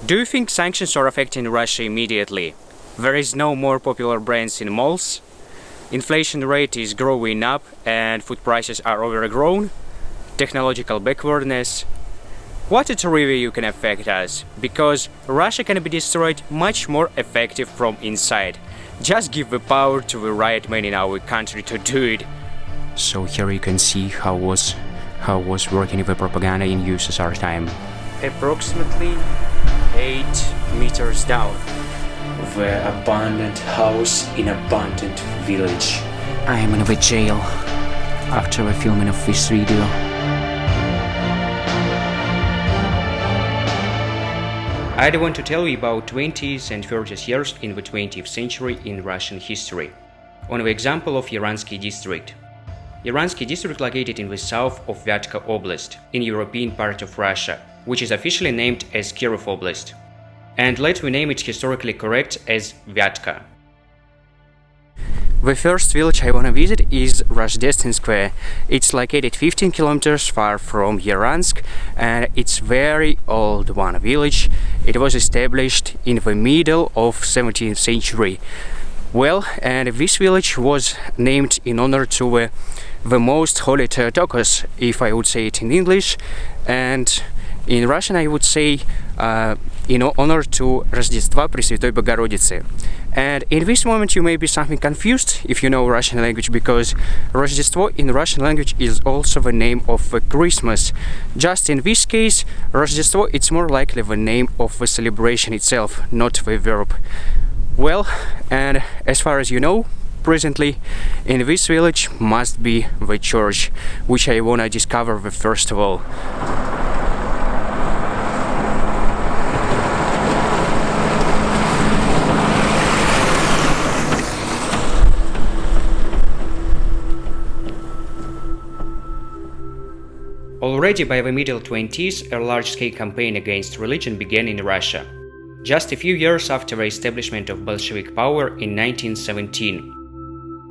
Do you think sanctions are affecting Russia immediately? There is no more popular brands in malls, inflation rate is growing up and food prices are overgrown, technological backwardness. What a review can affect us, because Russia can be destroyed much more effective from inside. Just give the power to the right man in our country to do it. So here you can see how was working the propaganda in USSR time. Approximately 8 meters down. The abandoned house in abandoned village. I am in the jail after the filming of this video. I want to tell you about 20th and 30th years in the 20th century in Russian history. On the example of Yaransk district. Yaransk district located in the south of Vyatka Oblast, in European part of Russia, which is officially named as Kirov Oblast. And let me name it historically correct as Vyatka. The first village I wanna visit is Rozhdestvenskoye. It's located 15 kilometers far from Yaransk and it's very old one village. It was established in the middle of 17th century. Well, and this village was named in honor to the most holy Theotokos, if I would say it in English, and in Russian I would say in honor to Рождества Пресвятой Богородицы. And in this moment you may be something confused if you know Russian language, because Рождество in Russian language is also the name of Christmas. Just in this case, Рождество it's more likely the name of the celebration itself, not the verb. Well, and as far as you know, presently in this village must be the church, which I wanna discover the first of all. Already by the middle 20s, a large-scale campaign against religion began in Russia. Just a few years after the establishment of Bolshevik power in 1917.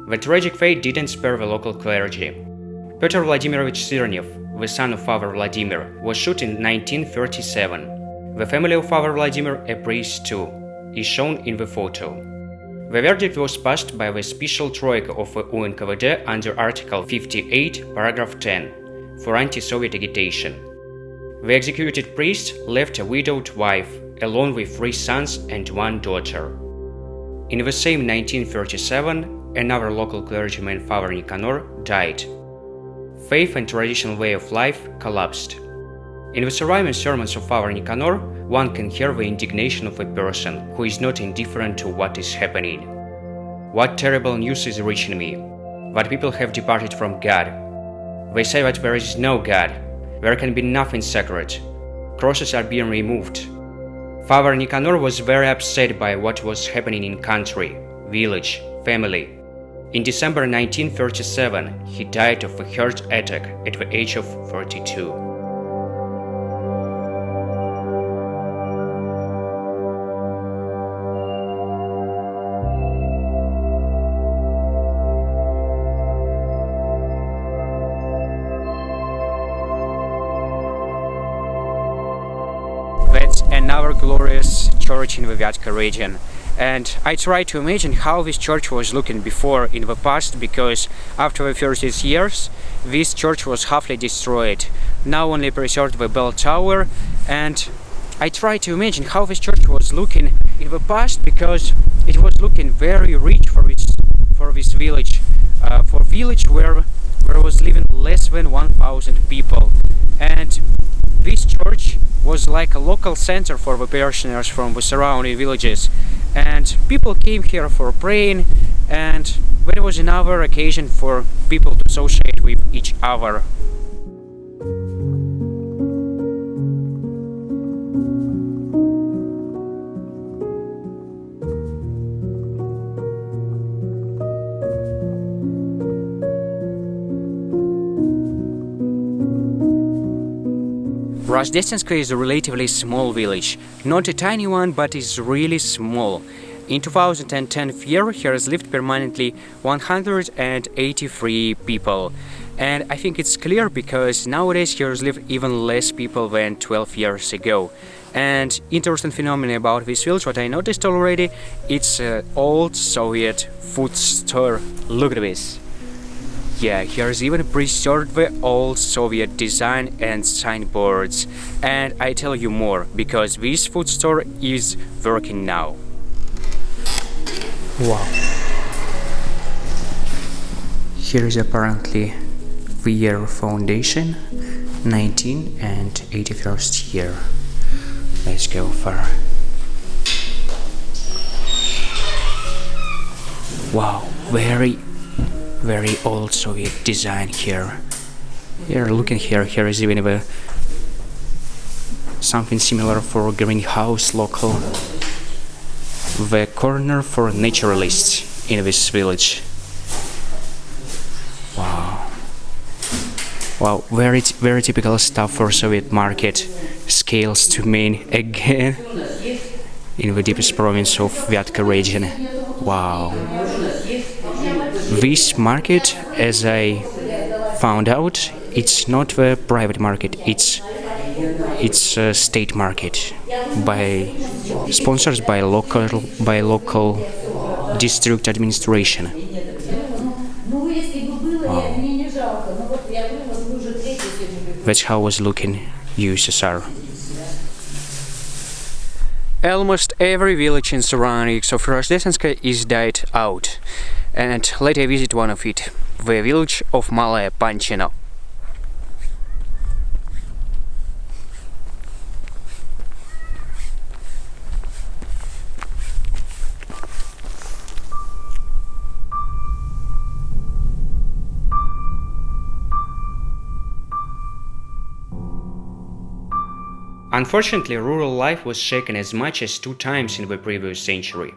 The tragic fate didn't spare the local clergy. Pyotr Vladimirovich Zirnev, the son of Father Vladimir, was shot in 1937. The family of Father Vladimir, a priest too, is shown in the photo. The verdict was passed by the special troika of the UNKVD under Article 58, paragraph 10, for anti-Soviet agitation. The executed priest left a widowed wife, along with 3 sons and 1 daughter. In the same 1937, another local clergyman, Father Nicanor, died. Faith and traditional way of life collapsed. In the surviving sermons of Father Nicanor, one can hear the indignation of a person who is not indifferent to what is happening. What terrible news is reaching me, that people have departed from God. They say that there is no God, there can be nothing sacred. Crosses are being removed. Father Nicanor was very upset by what was happening in country, village, family. In December 1937, he died of a heart attack at the age of 42. That's another glorious church in the Vyatka region. And I try to imagine how this church was looking before in the past, because after the 30 years this church was halfly destroyed. Now only preserved the bell tower, and I try to imagine how this church was looking in the past, because it was looking very rich for this village, for a village where was living less than 1,000 people. And this church was like a local center for the parishioners from the surrounding villages, and people came here for praying, and there was another occasion for people to associate with each other. Rozhdestvenskoye is a relatively small village, not a tiny one, but is really small. In 2010 year, here has lived permanently 183 people. And I think it's clear because nowadays here live even less people than 12 years ago. And interesting phenomenon about this village, what I noticed already, it's an old Soviet food store. Look at this. Yeah, here's even preserved the old Soviet design and signboards. And I tell you more, because this food store is working now. Wow. Here is apparently the year foundation, 1981st year. Let's go far. Wow, very old Soviet design here. Here, looking here is even something similar for greenhouse local. The corner for naturalists in this village. Wow, very typical stuff for Soviet market. Scales to main again in the deepest province of Vyatka region. Wow. This market, as I found out, it's not the private market, it's a state market sponsored by local district administration. Wow. That's how it was looking USSR. Almost every village in surroundings of Rozhdestvenskoye is died out, and let I visit one of it, the village of Maloe Panchino. Unfortunately, rural life was shaken as much as 2 times in the previous century.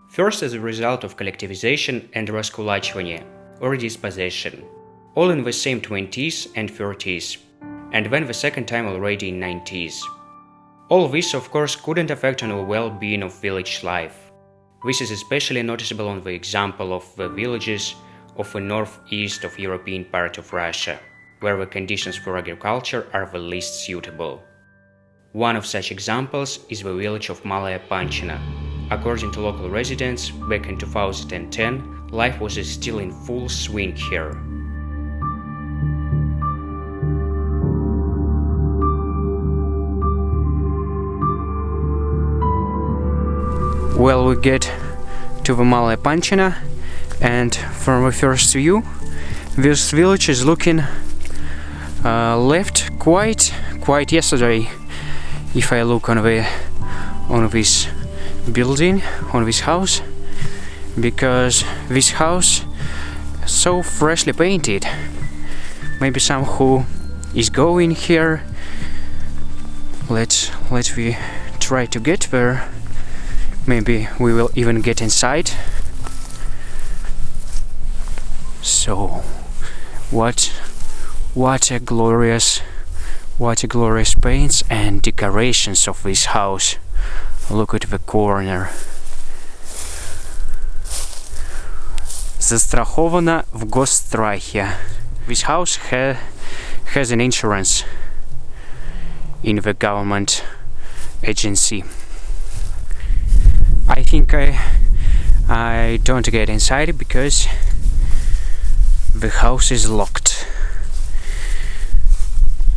First as a result of collectivization and расkulачивание, or dispossession, all in the same 20s and 30s, and then the second time already in 90s. All this, of course, couldn't affect on the well-being of village life. This is especially noticeable on the example of the villages of the northeast of European part of Russia, where the conditions for agriculture are the least suitable. One of such examples is the village of Maloe Panchino. According to local residents, back in 2010, life was still in full swing here. Well, we get to the Maloe Panchino, and from the first view, this village is looking left quite yesterday. If I look on this building, on this house, because this house so freshly painted. Maybe some who is going here. Let's we try to get there. Maybe we will even get inside. So, what a glorious paints and decorations of this house. Look at the corner. Застрахована в госстрахе. This house has an insurance in the government agency. I think I don't get inside because the house is locked.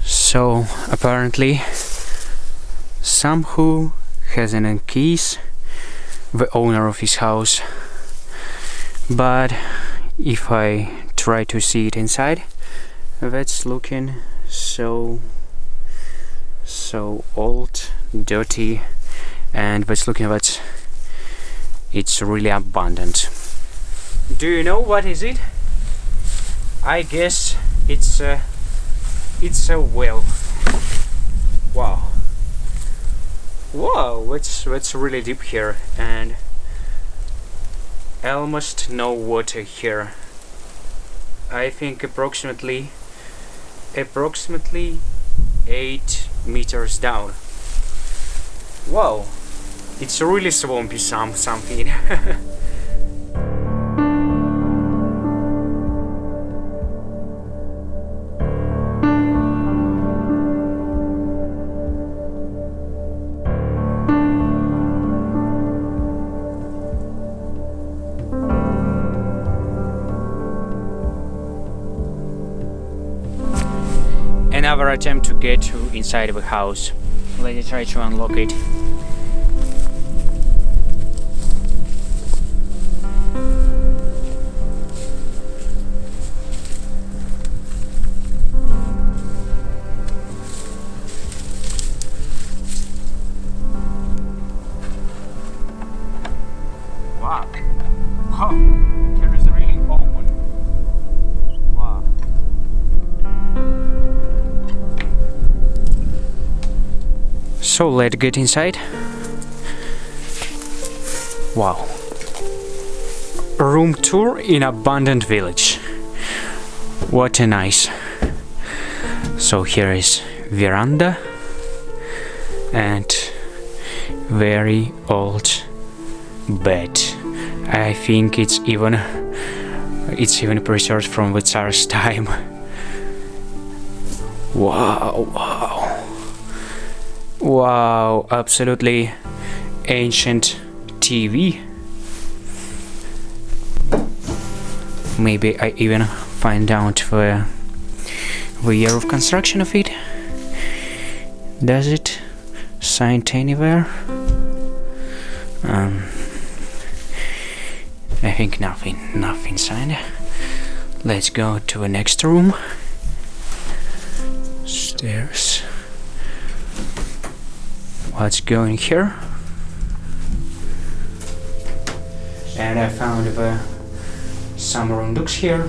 So apparently some who has an keys, the owner of his house. But if I try to see it inside, that's looking so old, dirty, and that's looking that it's really abundant. Do you know what is it? I guess it's a well. Wow, that's really deep here, and almost no water here. I think approximately 8 meters down. Wow, it's really swampy something. another attempt to get to inside the house. Let's try to unlock it. Wow, here is really open. Wow. So let's get inside. Wow. Room tour in abandoned village. What a nice. So here is veranda and very old bed. I think it's even preserved from the Tsar's time. Wow, absolutely ancient TV. Maybe I even find out the year of construction of it. Does it signed anywhere? I think nothing signed. Let's go to the next room. Stairs. What's going here? And I found some runduks here.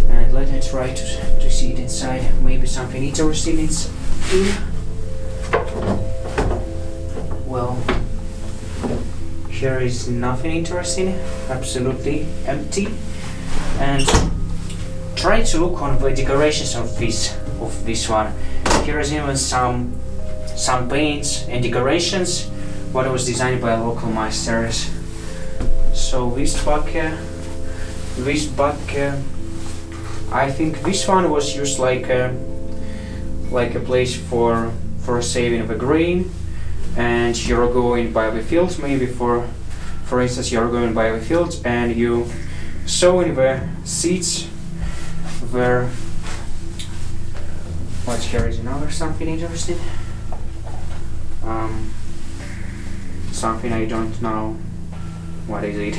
And let me try to see it inside. Maybe something interesting is in. Well, here is nothing interesting, absolutely empty. And try to look on the decorations of this one. Here is even some paints and decorations what was designed by local masters. So Vyatka, I think this one was used like a place for saving the grain. And you're going by the fields, maybe for instance you're going by the fields and you sow in the seeds where. What here is another something interesting. Something I don't know. What is it?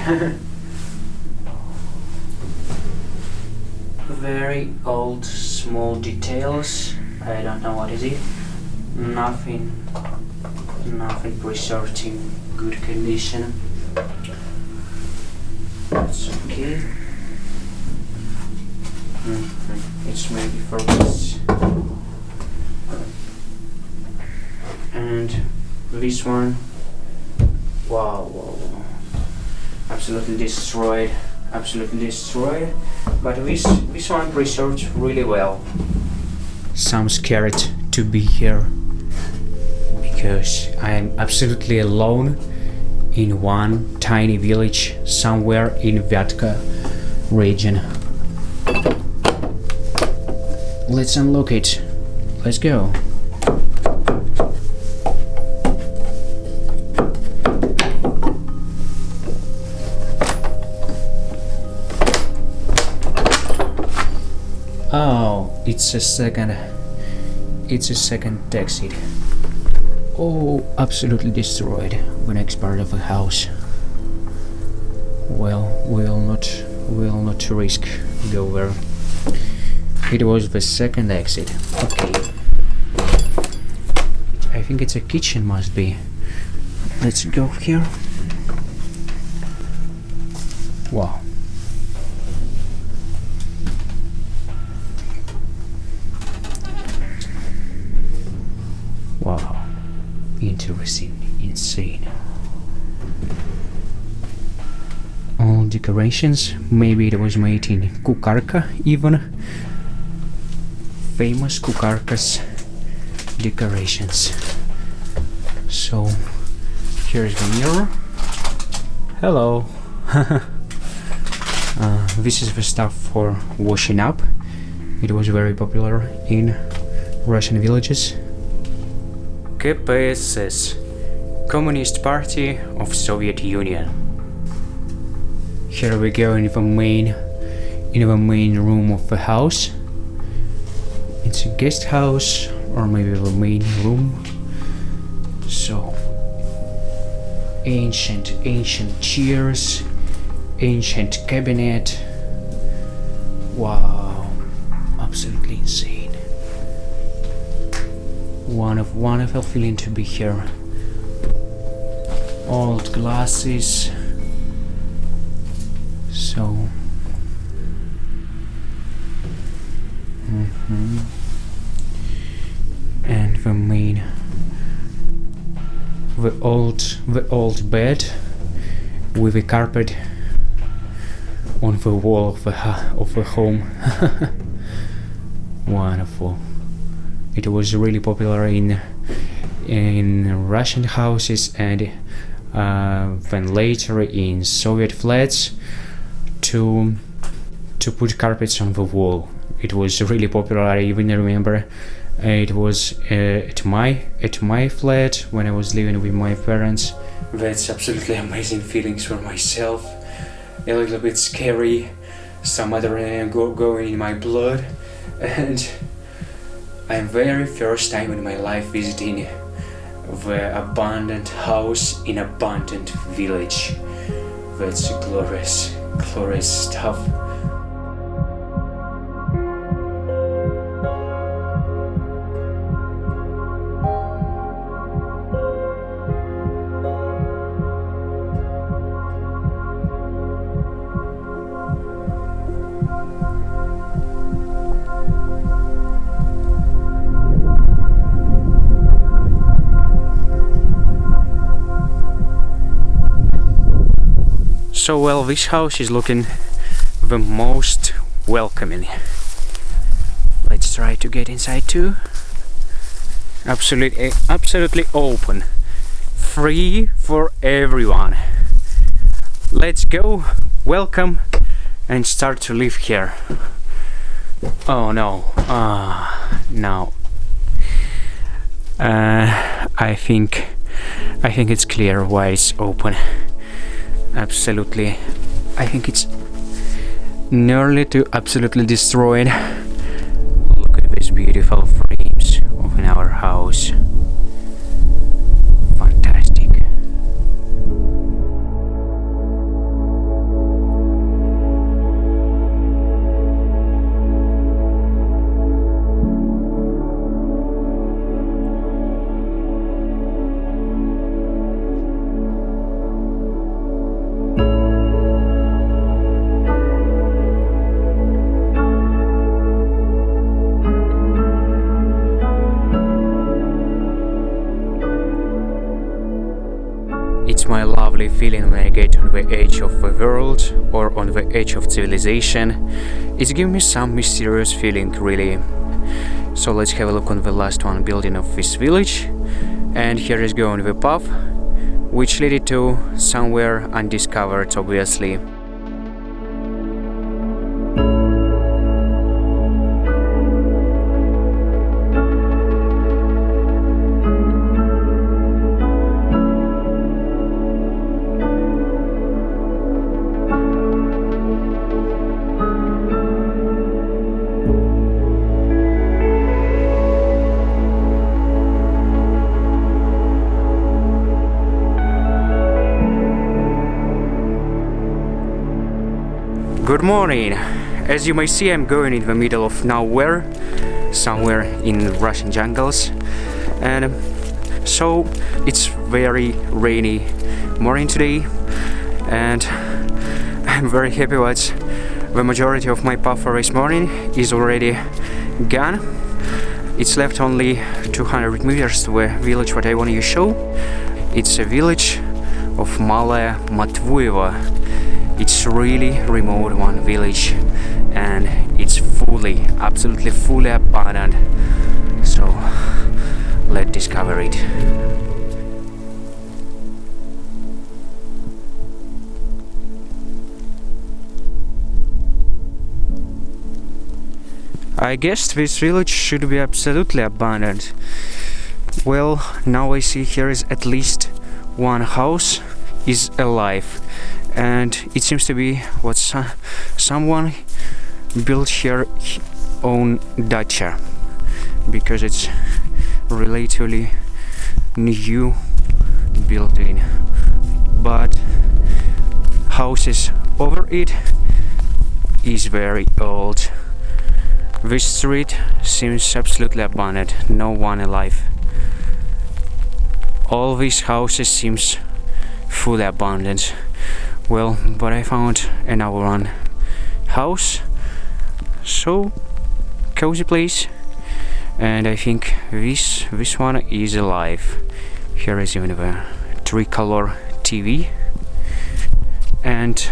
Very old small details. I don't know what is it. Nothing preserved in good condition. It's okay. It's maybe for this. And this one, wow. Absolutely destroyed. But this one preserved really well. So I'm scared to be here because I am absolutely alone in one tiny village somewhere in Vyatka region. Let's unlock it. Let's go. Oh, it's a second exit. Oh, absolutely destroyed the next part of the house. Well, we'll not risk go there. It was the second exit. Okay. I think it's a kitchen must be. Let's go here. Wow. Wow. Interesting. Insane. All decorations. Maybe it was made in Kukarka even. Famous Kukarka's decorations. So here's the mirror. Hello. This is the stuff for washing up. It was very popular in Russian villages. KPSS, Communist Party of Soviet Union. Here we go in the main room of the house. It's a guest house or maybe the main room. So ancient chairs, ancient cabinet. Wow, absolutely insane. Wonderful feeling to be here. Old glasses. So and the old bed with a carpet on the wall of the home. Wonderful. It was really popular in Russian houses and then later in Soviet flats to put carpets on the wall. It was really popular. I even remember it was at my flat when I was living with my parents. That's absolutely amazing feelings for myself. A little bit scary, some adrenaline going in my blood, and I'm very first time in my life visiting the abandoned house in abandoned village. That's glorious stuff. So well, this house is looking the most welcoming. Let's try to get inside too. Absolutely open, free for everyone. Let's go, welcome, and start to live here. Oh no, no. I think it's clear why it's open. Absolutely, I think it's nearly to absolutely destroyed. Look at these beautiful frames of our house. Fantastic. It's my lovely feeling when I get on the edge of the world or on the edge of civilization. It's giving me some mysterious feeling, really. So let's have a look on the last one building of this village. And here is going the path, which led to somewhere undiscovered, obviously. Good morning. As you may see, I'm going in the middle of nowhere, somewhere in Russian jungles, and so it's very rainy morning today, and I'm very happy that the majority of my path for this morning is already gone. It's left only 200 meters to the village what I want to show. It's a village of Maloe Matvuyevo. It's really remote one village, and it's absolutely fully abandoned. So let's discover it. I guess this village should be absolutely abandoned. Well, now I see here is at least one house is alive. And it seems to be what someone built here own dacha. because it's relatively new building, but houses over it is very old. This street seems absolutely abandoned, no one alive. All these houses seems fully abandoned. Well, but I found another one house, so cozy place, and I think this one is alive. Here is even the tricolor TV and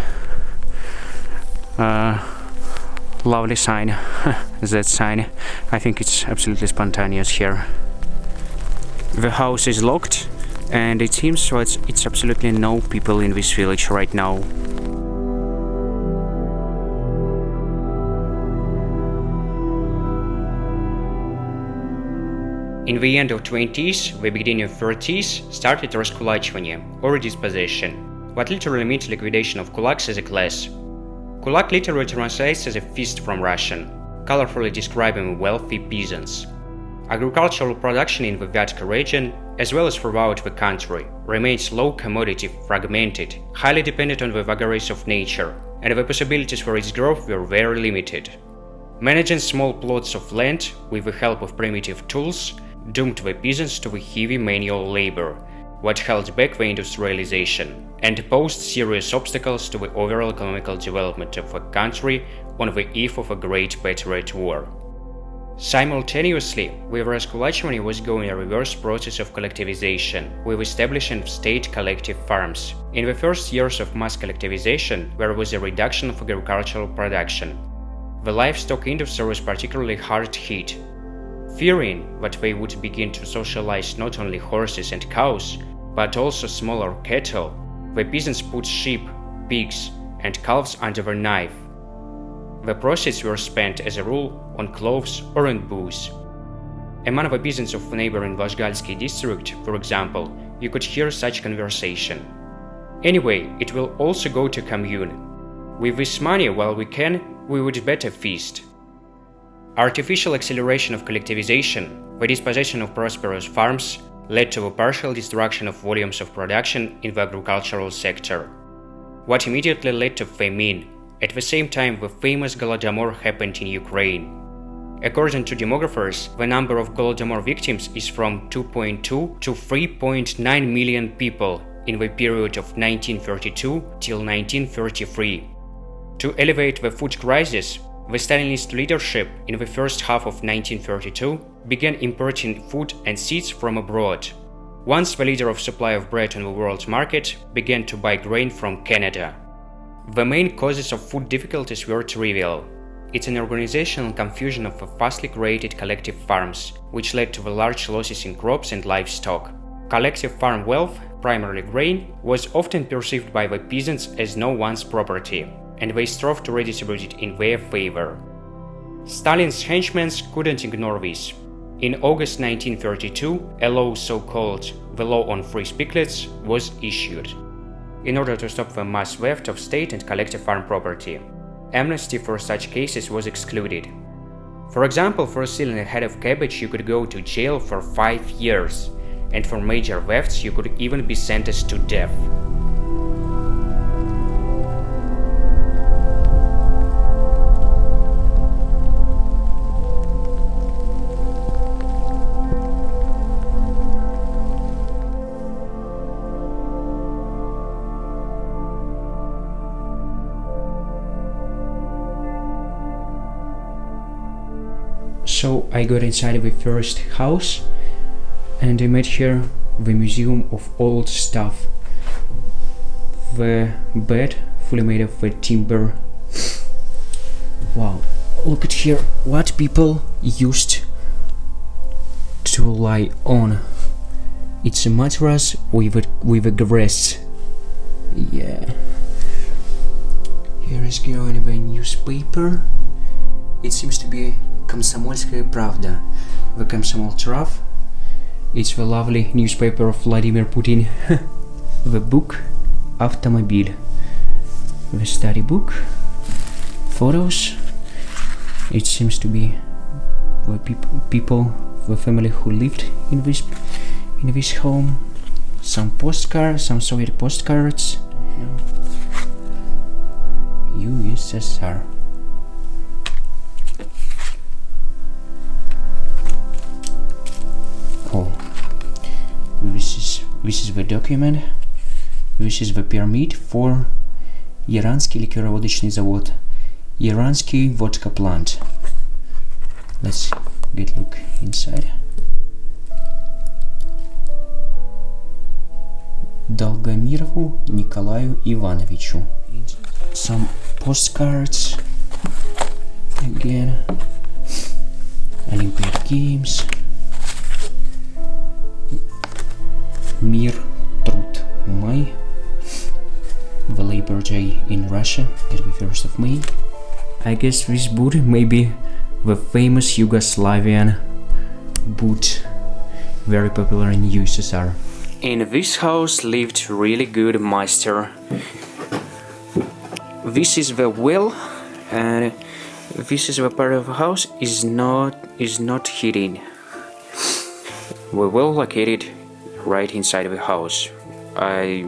lovely sign. That sign, I think it's absolutely spontaneous here. The house is locked, and it seems that it's absolutely no people in this village right now. In the end of 20s, the beginning of 30s, started Rozhdestvenskoye, or dispossession, what literally means liquidation of kulaks as a class. Kulak literally translates as a feast from Russian, colorfully describing wealthy peasants. Agricultural production in the Vyatka region, as well as throughout the country, remains low commodity, fragmented, highly dependent on the vagaries of nature, and the possibilities for its growth were very limited. Managing small plots of land with the help of primitive tools doomed the peasants to the heavy manual labor, what held back the industrialization, and posed serious obstacles to the overall economical development of the country on the eve of a Great Patriot War. Simultaneously, with Rozhdestvenskoye was going a reverse process of collectivization, with establishing state collective farms. In the first years of mass collectivization, there was a reduction of agricultural production. The livestock industry was particularly hard hit. Fearing that they would begin to socialize not only horses and cows, but also smaller cattle, the peasants put sheep, pigs, and calves under their knife. The proceeds were spent, as a rule, on clothes or on booze. Among the peasants of the neighboring Rozhdestvenskoye district, for example, you could hear such conversation. Anyway, it will also go to commune. With this money, while we can, we would better feast. Artificial acceleration of collectivization, the dispossession of prosperous farms, led to a partial destruction of volumes of production in the agricultural sector, what immediately led to famine. At the same time, the famous Golodomor happened in Ukraine. According to demographers, the number of Golodomor victims is from 2.2 to 3.9 million people in the period of 1932 till 1933. To elevate the food crisis, the Stalinist leadership in the first half of 1932 began importing food and seeds from abroad. Once the leader of supply of bread on the world market began to buy grain from Canada. The main causes of food difficulties were trivial. It's an organizational confusion of the fastly created collective farms, which led to the large losses in crops and livestock. Collective farm wealth, primarily grain, was often perceived by the peasants as no one's property, and they strove to redistribute it in their favor. Stalin's henchmen couldn't ignore this. In August 1932, a law so-called the Law on Free Spiglets was issued. In order to stop the mass theft of state and collective farm property, amnesty for such cases was excluded. For example, for stealing a head of cabbage you could go to jail for 5 years, and for major thefts you could even be sentenced to death. So I got inside the first house and I met here the museum of old stuff. The bed fully made of timber. Wow, look at here what people used to lie on. It's a mattress with a grass. Yeah. Here is going the newspaper. It seems to be Komsomolskaya Pravda, the Komsomol Trav. It's the lovely newspaper of Vladimir Putin. The book Автомобиль, the study book, photos. It seems to be the people the family who lived in this home. Some postcards, some Soviet postcards. USSR. Oh, this is the document. This is the permit for Yaranский ликероводочный завод, Yaranский vodka plant. Let's get a look inside. Долгомирову Николаю Ивановичу. Some postcards again. Olympic Games. Мир, труд, май. The Labor Day in Russia, 31st of May. I guess this boot may be the famous Yugoslavian boot, very popular in USSR. In this house lived really good master. This is the well, and this is the part of the house is not hidden. The well located right inside of the house. I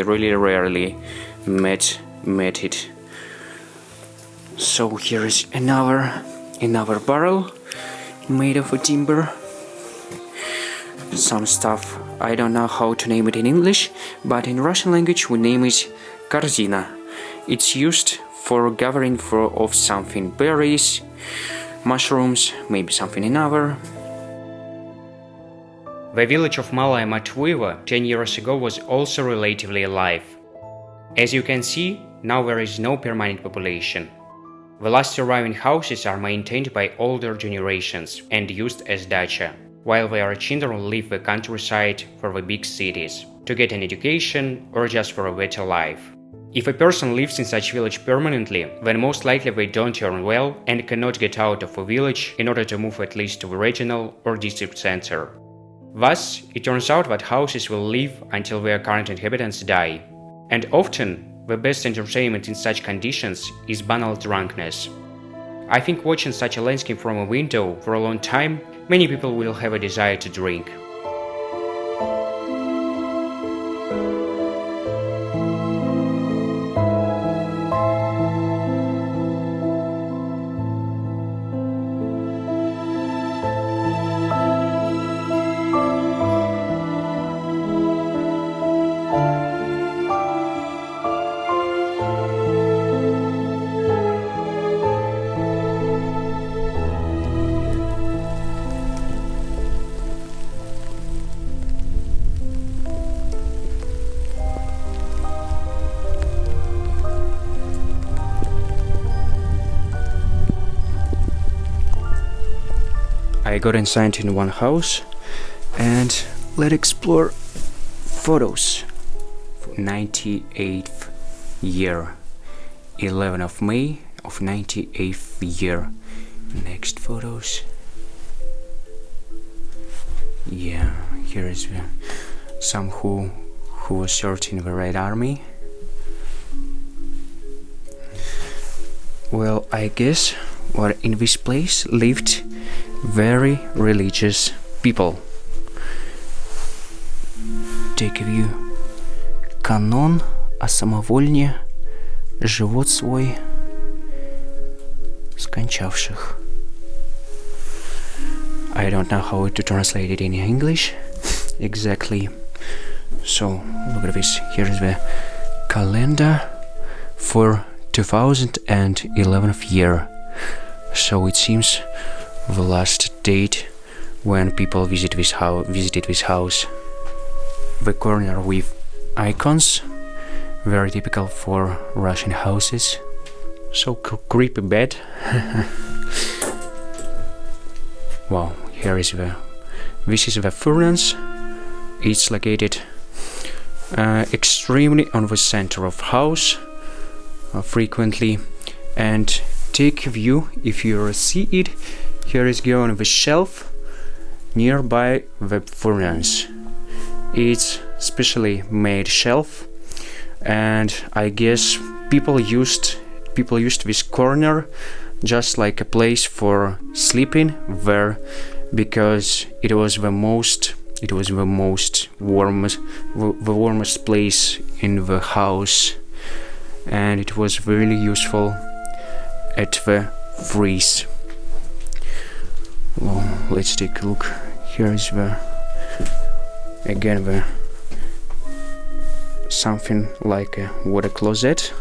really rarely met it. So here is another barrel made of a timber. Some stuff, I don't know how to name it in English, but in Russian language we name it корзина. It's used for gathering of something, berries, mushrooms, maybe something another. The village of Maloe Matvuyevo 10 years ago was also relatively alive. As you can see, now there is no permanent population. The last surviving houses are maintained by older generations and used as dacha, while their children leave the countryside for the big cities, to get an education or just for a better life. If a person lives in such village permanently, then most likely they don't earn well and cannot get out of a village in order to move at least to the regional or district center. Thus, it turns out that houses will live until their current inhabitants die. And often, the best entertainment in such conditions is banal drunkenness. I think watching such a landscape from a window for a long time, many people will have a desire to drink. I got inside in one house and let's explore photos. 98th year, 11th of May of 98th year. Next photos. Yeah, here is some who was served in the Red Army. Well, I guess in this place lived very religious people. Take a view. Канон о самовольне живот свой скончавших. I don't know how to translate it in English exactly. So look at this. Here is the calendar for 2011 year. So it seems the last date when people visited this house. The corner with icons, very typical for Russian houses. So creepy bed. Wow, this is the furnace. It's located extremely on the center of house, frequently, and take a view if you see it. Here is going the shelf nearby the furnace. It's specially made shelf, and I guess people used this corner just like a place for sleeping, where because it was the warmest place in the house, and it was really useful at the freeze. Well, let's take a look. Here is the something like a water closet.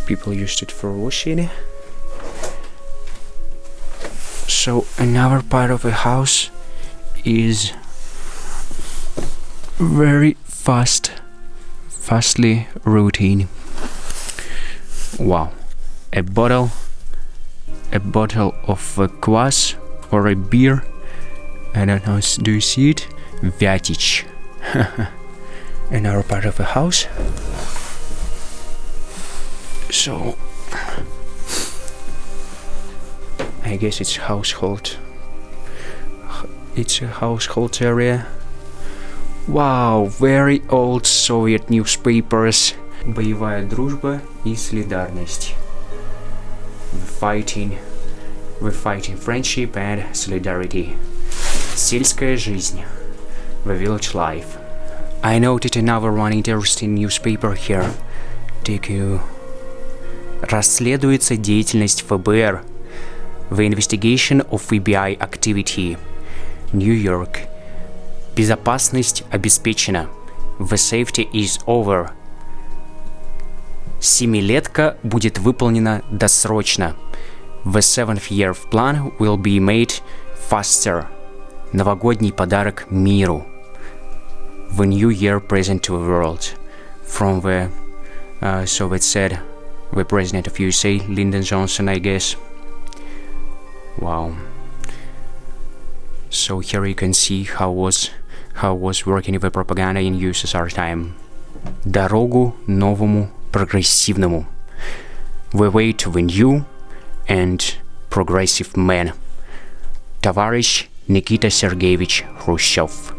People used it for washing. So another part of the house is very fastly routine. Wow, a bottle of a kvass or a beer. I don't know, do you see it? Vyatka. Another part of the house. So I guess it's household. It's a household area. Wow, very old Soviet newspapers. Боевая дружба и солидарность. We're fighting friendship and solidarity. Сельская жизнь. The village life. I noted another one interesting newspaper here. Take you. Расследуется деятельность ФБР. The investigation of FBI activity. New York. Безопасность обеспечена. The safety is over. Семилетка будет выполнена досрочно. The 7th year plan will be made faster. Новогодний подарок миру. The new year present to the world. From the Soviet said, the president of USA, Lyndon Johnson, I guess. Wow. So here you can see how was working the propaganda in USSR time. Дорогу новому прогрессивному. The way to the new and progressive man. Товарищ Nikita Sergeyevich Khrushchev.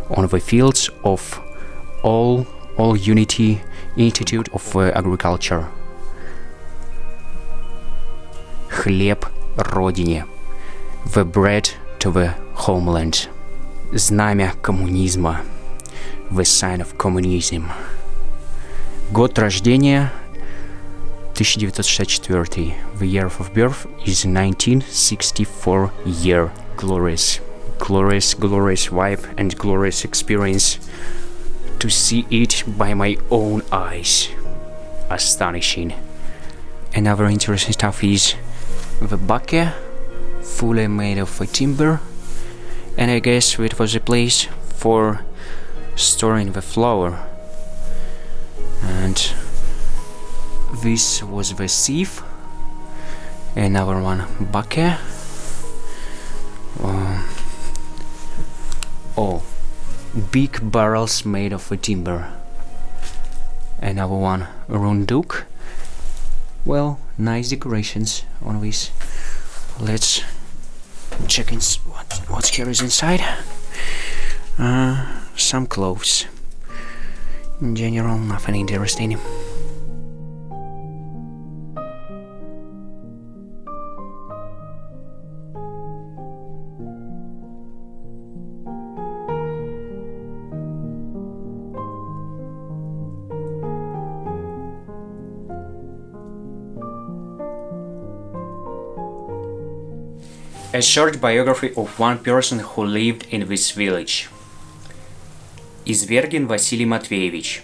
On the fields of All Unity Institute of Agriculture. Хлеб родине. The bread to the homeland. Знамя коммунизма. The sign of communism. Год рождения 1964. The year of birth is 1964 year. Glorious vibe and glorious experience to see it by my own eyes. Astonishing. Another interesting stuff is the bucket, fully made of timber, and I guess it was a place for storing the flour. And this was the sieve. Another one, bucket. Big barrels made of timber. Another one, runduk. Well, nice decorations on this. Let's check what here is inside. Some clothes. In general, nothing interesting. A short biography of one person who lived in this village. Извергин Василий Матвеевич.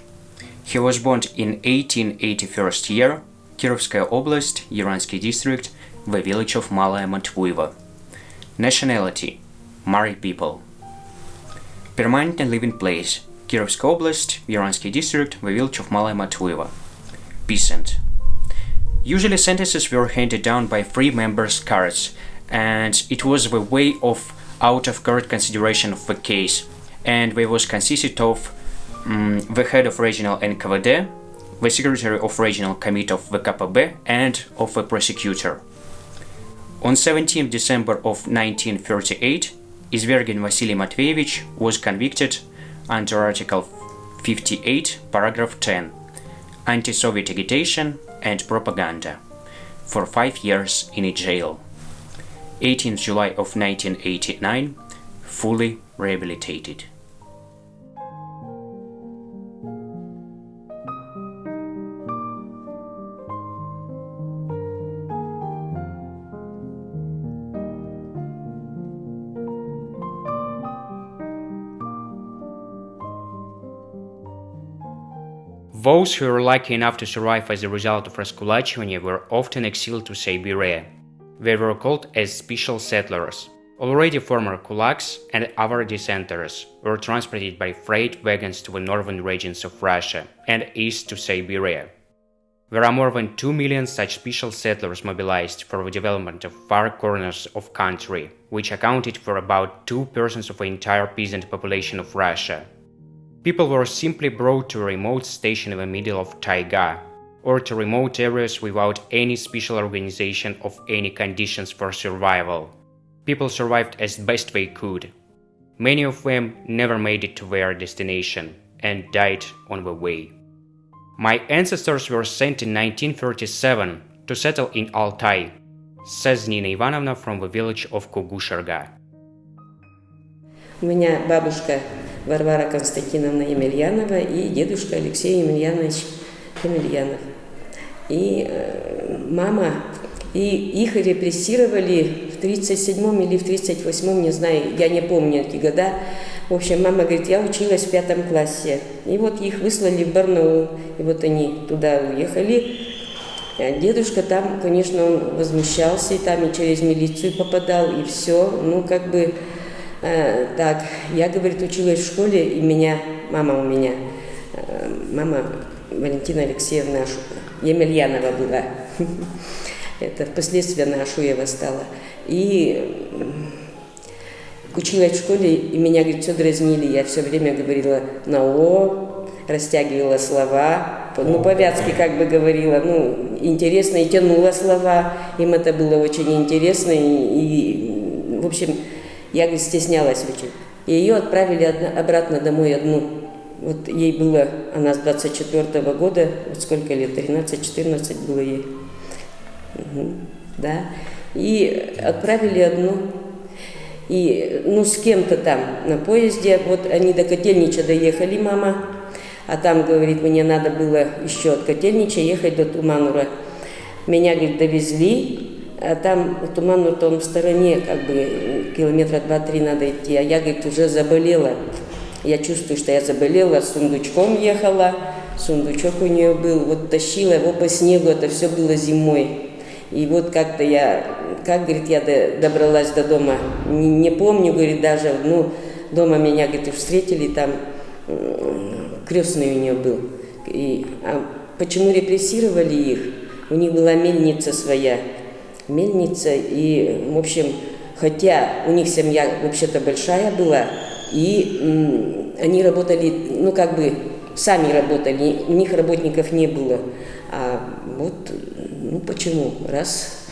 He was born in 1881 year, Kirovskaya Oblast, Yaransk district, the village of Maloe Matvuyevo. Nationality: married people. Permanent and living place: Kirovskaya Oblast, Yaransk district, the village of Maloe Matvuyevo. Peasant. Usually sentences were handed down by 3 members' cards, and it was the way of out-of-court consideration of the case, and they was consisted of the head of regional NKVD, the secretary of regional committee of the KPB, and of the prosecutor. On 17 December of 1938, Извергин Василий Матвеевич was convicted under Article 58, Paragraph 10, Anti-Soviet agitation and propaganda, for 5 years in a jail. 18th July of 1989, fully rehabilitated. Those who were lucky enough to survive as a result of раскулачивания were often exiled to Siberia. They were called as special settlers. Already former kulaks and other dissenters were transported by freight wagons to the northern regions of Russia and east to Siberia. There are more than 2 million such special settlers mobilized for the development of far corners of country, which accounted for about 2% of the entire peasant population of Russia. People were simply brought to a remote station in the middle of taiga, or to remote areas without any special organization of any conditions for survival. People survived as best they could. Many of them never made it to their destination and died on the way. My ancestors were sent in 1937 to settle in Altai, says Nina Ivanovna from the village of Kugusherga. У меня бабушка Варвара Константиновна Емельянова и дедушка Алексей Емельянович Емельянов. И мама, и их репрессировали в 37-м или в 38-м, не знаю, я не помню эти года. В общем, мама говорит, я училась в 5 классе. И вот их выслали в Барнаул, и вот они туда уехали. Дедушка там, конечно, он возмущался, и там и через милицию попадал, и все. Ну, как бы, так, я, говорит, училась в школе, и мама Валентина Алексеевна Емельянова была. Это впоследствии она Ашуева стала. И училась в школе, и меня, говорит, все дразнили. Я все время говорила на «о», растягивала слова, ну, по-вятски как бы говорила, ну, интересно, и тянула слова. Им это было очень интересно, и в общем, я, говорит, стеснялась очень. И ее отправили обратно домой одну. Вот ей было, она с 24-го года, вот сколько лет, 13-14 было ей. Да. И отправили одну. И, ну, с кем-то там на поезде, вот они до Котельнича доехали, мама, а там, говорит, мне надо было еще от Котельнича ехать до Туманура. Меня, говорит, довезли, а там Туманур-то он в стороне, как бы, километра 2-3 надо идти, а я, говорит, уже заболела. Я чувствую, что я заболела, с сундучком ехала, сундучок у нее был, вот тащила его по снегу, это все было зимой. И вот как-то говорит, я добралась до дома, не помню, говорит, даже, ну, дома меня, говорит, встретили, там крестный у нее был. А почему репрессировали их? У них была мельница своя, и, в общем, хотя у них семья вообще-то большая была, и они работали, ну, как бы, сами работали, у них работников не было. А вот, ну, почему? Раз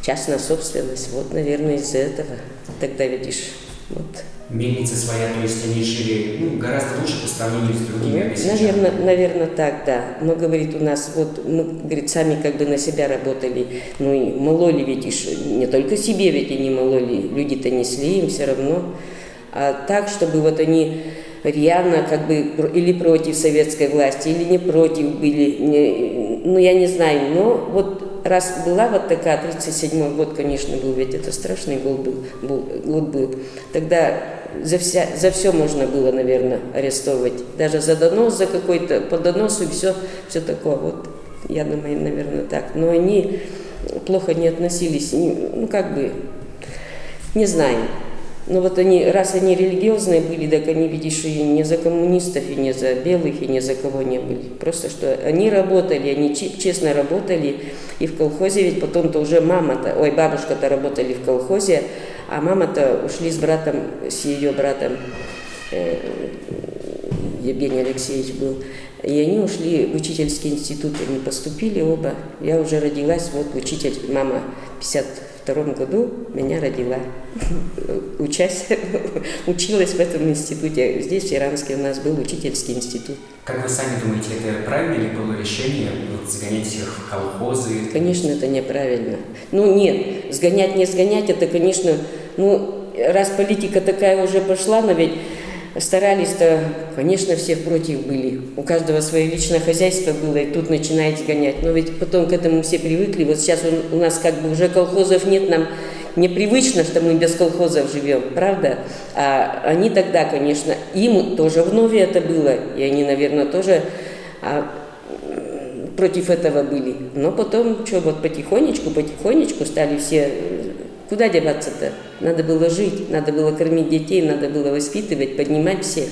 частная собственность, вот, наверное, из-за этого. Тогда, видишь, вот. Мельница своя, то есть они жили, ну, гораздо лучше по сравнению с другими. Наверное, так, да. Но, говорит, у нас, вот, мы, говорит, сами как бы на себя работали. Ну, и мололи, видишь, не только себе ведь они мололи, люди-то несли им все равно. А так, чтобы вот они рьяно как бы или против советской власти, или не против были, ну, я не знаю, но вот раз была вот такая, 37-й год, конечно, был, ведь это страшный год был, тогда за все можно было, наверное, арестовывать, даже за донос, за какой-то, по доносу, все такое, вот, я думаю, наверное, так, но они плохо не относились, ну, как бы, не знаю. Но вот раз они религиозные были, так они, видишь, и не за коммунистов, и не за белых, и не за кого не были. Просто что они работали, они честно работали, и в колхозе, ведь потом-то уже бабушка-то работали в колхозе, а мама-то ушли с ее братом, Евгений Алексеевич был, и они ушли в учительский институт, они поступили оба. Я уже родилась, вот учитель, мама 1922 году меня родила. Училась в этом институте. Здесь, в Яранске, у нас был учительский институт. Как вы сами думаете, это правильно ли было решение загонять всех в колхозы? Конечно, это неправильно. Ну нет, сгонять, не сгонять, это, конечно, раз политика такая уже пошла, но ведь старались-то, конечно, все против были. У каждого свое личное хозяйство было, и тут начинаете гонять. Но ведь потом к этому все привыкли. Вот сейчас у нас как бы уже колхозов нет, нам непривычно, что мы без колхозов живем, правда? А они тогда, конечно, им тоже вновь это было, и они, наверное, тоже против этого были. Но потом, вот потихонечку стали все... Куда деваться-то? Надо было жить, надо было кормить детей, надо было воспитывать, поднимать всех.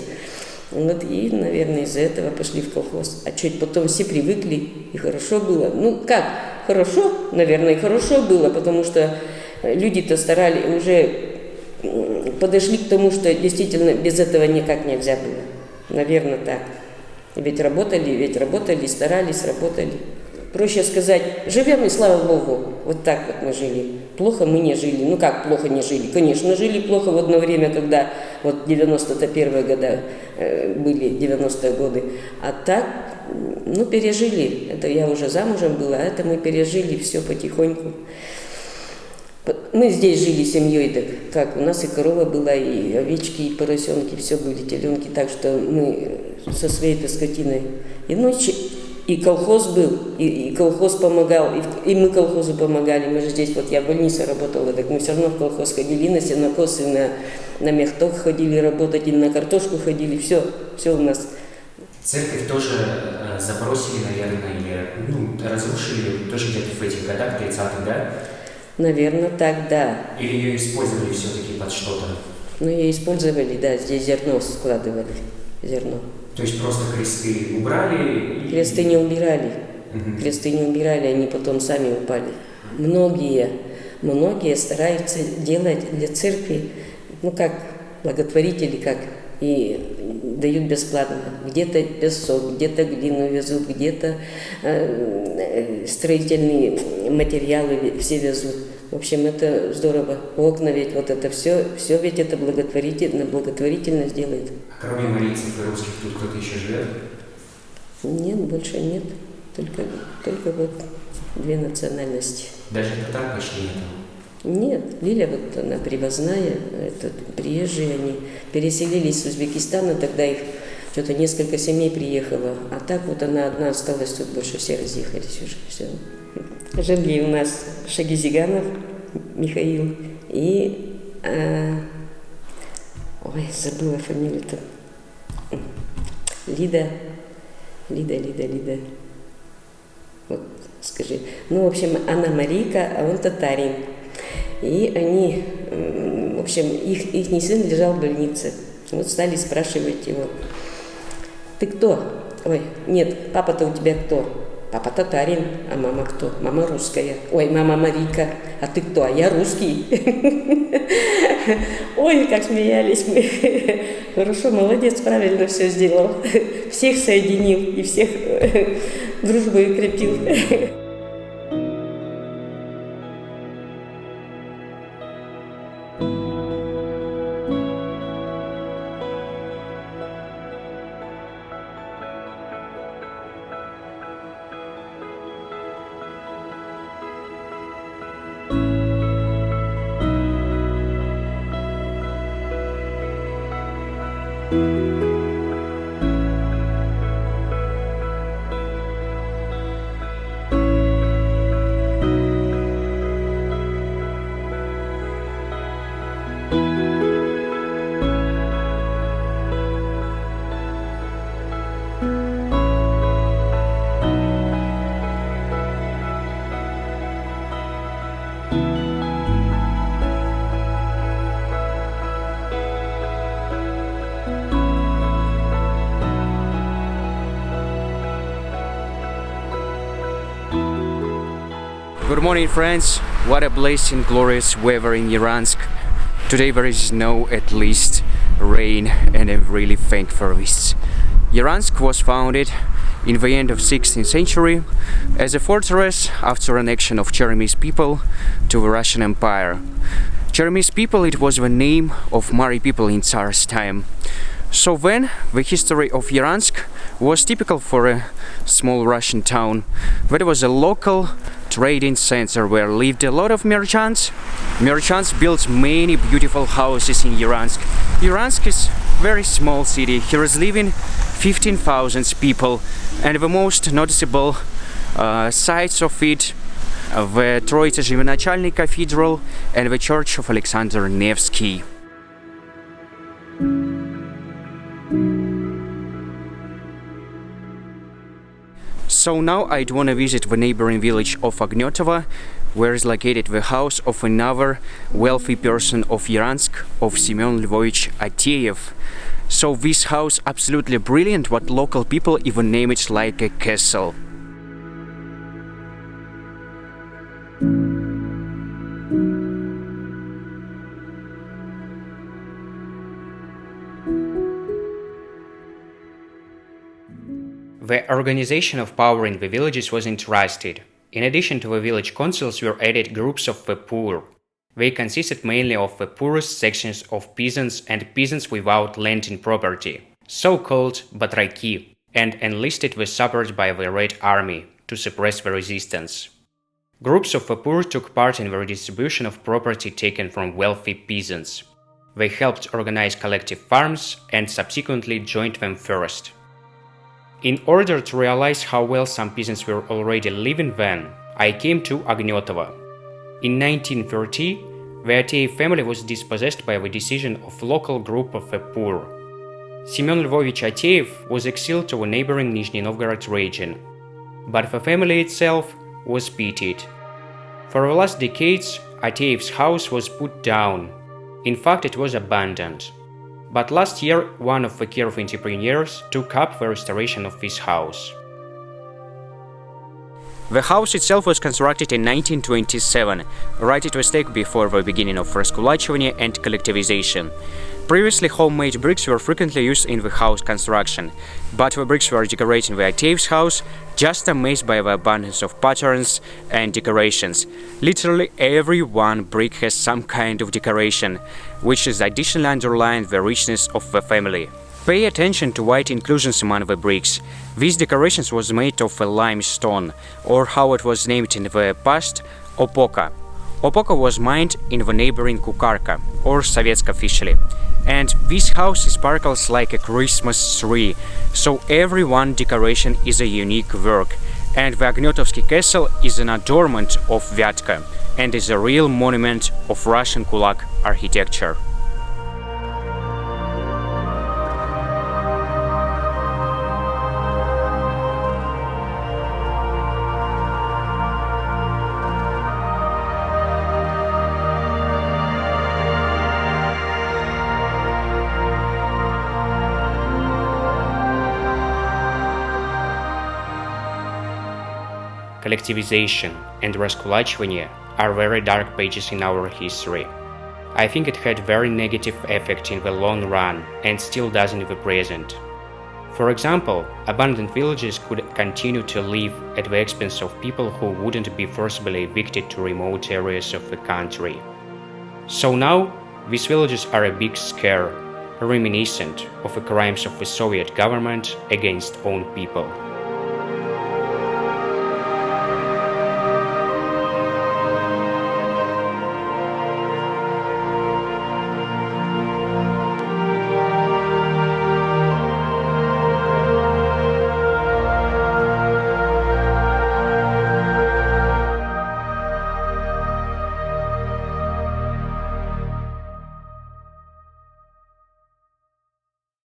Вот и, наверное, из-за этого пошли в колхоз. А чуть потом все привыкли, и хорошо было. Ну как, хорошо? Наверное, хорошо было, потому что люди-то уже подошли к тому, что действительно без этого никак нельзя было. Наверное, так. Ведь работали, старались, работали. Проще сказать, живем и слава Богу, вот так вот мы жили. Плохо мы не жили. Ну как плохо не жили? Конечно, жили плохо в одно время, когда вот 91-е года были, 90-е годы. А так, пережили. Это я уже замужем была, а это мы пережили все потихоньку. Мы здесь жили семьей, так как у нас и корова была, и овечки, и поросенки, все были, теленки, так что мы со своей-то скотиной и ночи. И колхоз был, и колхоз помогал, и мы колхозу помогали. Мы же здесь, вот я в больнице работала, так мы все равно в колхоз ходили, и на сенокос, и на мехток ходили работать, и на картошку ходили, все у нас. Церковь тоже забросили, наверное, или разрушили тоже где-то в этих годах, 30-х, да? Наверное, так, да. Или ее использовали все-таки под что-то? Ее использовали, да, здесь зерно складывали, зерно. То есть просто кресты убрали? Кресты не убирали. Кресты не убирали, они потом сами упали. Многие стараются делать для церкви, благотворители, и дают бесплатно. Где-то песок, где-то глину везут, где-то строительные материалы все везут. В общем, это здорово. Окна ведь, вот это все ведь это благотворительность делает. А кроме марийцев и русских тут кто-то еще живет? Нет, больше нет. Только вот две национальности. Даже татар почти нет? Нет, Лиля вот она привозная, это приезжие, они переселились с Узбекистана, тогда их что-то несколько семей приехало, а так вот она одна осталась, тут больше все разъехались уже, все. Жили у нас Шагизиганов Михаил и, забыла фамилию-то, Лида, вот скажи, в общем, она Марийка, а он татарин. И они, в общем, их сын лежал в больнице. Вот стали спрашивать его: ты кто? Ой, нет, папа-то у тебя кто? Папа татарин, а мама кто? Мама русская. Ой, мама Марийка, а ты кто? А я русский. Ой, как смеялись мы. Хорошо, молодец, правильно все сделал. Всех соединил и всех дружбу укрепил. Good morning, friends. What a blessing, glorious weather in Yaransk. Today there is no, at least, rain, and I'm really thankful for this. Yaransk was founded in the end of 16th century as a fortress after annexion of Cheremy's people to the Russian Empire. Cheremy's people, it was the name of Mari people in Tsar's time. So then, the history of Yaransk was typical for a small Russian town. There was a local trading center where lived a lot of merchants. Merchants built many beautiful houses in Yaransk. Yaransk is a very small city. Here is living 15,000 people, and the most noticeable sites of it, the Troitsa Живоначальный Cathedral and the Church of Alexander Nevsky. So now I'd want to visit the neighboring village of Ognetovo, where is located the house of another wealthy person of Yaransk, of Semyon Lvovich Ateyev. So this house absolutely brilliant, what local people even name it like a castle. The organization of power in the villages was interested. In addition to the village councils were added groups of the poor. They consisted mainly of the poorest sections of peasants and peasants without landed property, so-called batraki, and enlisted the support by the Red Army to suppress the resistance. Groups of the poor took part in the redistribution of property taken from wealthy peasants. They helped organize collective farms and subsequently joined them first. In order to realize how well some peasants were already living then, I came to Ognetovo. In 1930, the Ateyev family was dispossessed by the decision of local group of the poor. Semyon Lvovich Ateyev was exiled to a neighboring Nizhny Novgorod region, but the family itself was pitied. For the last decades, Ateyev's house was put down. In fact, it was abandoned. But last year, one of the Kiev entrepreneurs took up the restoration of this house. The house itself was constructed in 1927, right at the stake before the beginning of раскулачивание and collectivization. Previously, homemade bricks were frequently used in the house construction, but the bricks were decorating the Ateyev's house, just amazed by the abundance of patterns and decorations. Literally every one brick has some kind of decoration, which is additionally underlying the richness of the family. Pay attention to white inclusions among the bricks. These decorations was made of a limestone, or how it was named in the past, opoka. Opoka was mined in the neighboring Kukarka, or Sovetsk officially. And this house sparkles like a Christmas tree, so every one decoration is a unique work. And the Ognetovsky castle is an adornment of Vyatka, and is a real monument of Russian kulak architecture. Collectivization and раскулачивание are very dark pages in our history. I think it had very negative effect in the long run and still does in the present. For example, abandoned villages could continue to live at the expense of people who wouldn't be forcibly evicted to remote areas of the country. So now, these villages are a big scare, reminiscent of the crimes of the Soviet government against own people.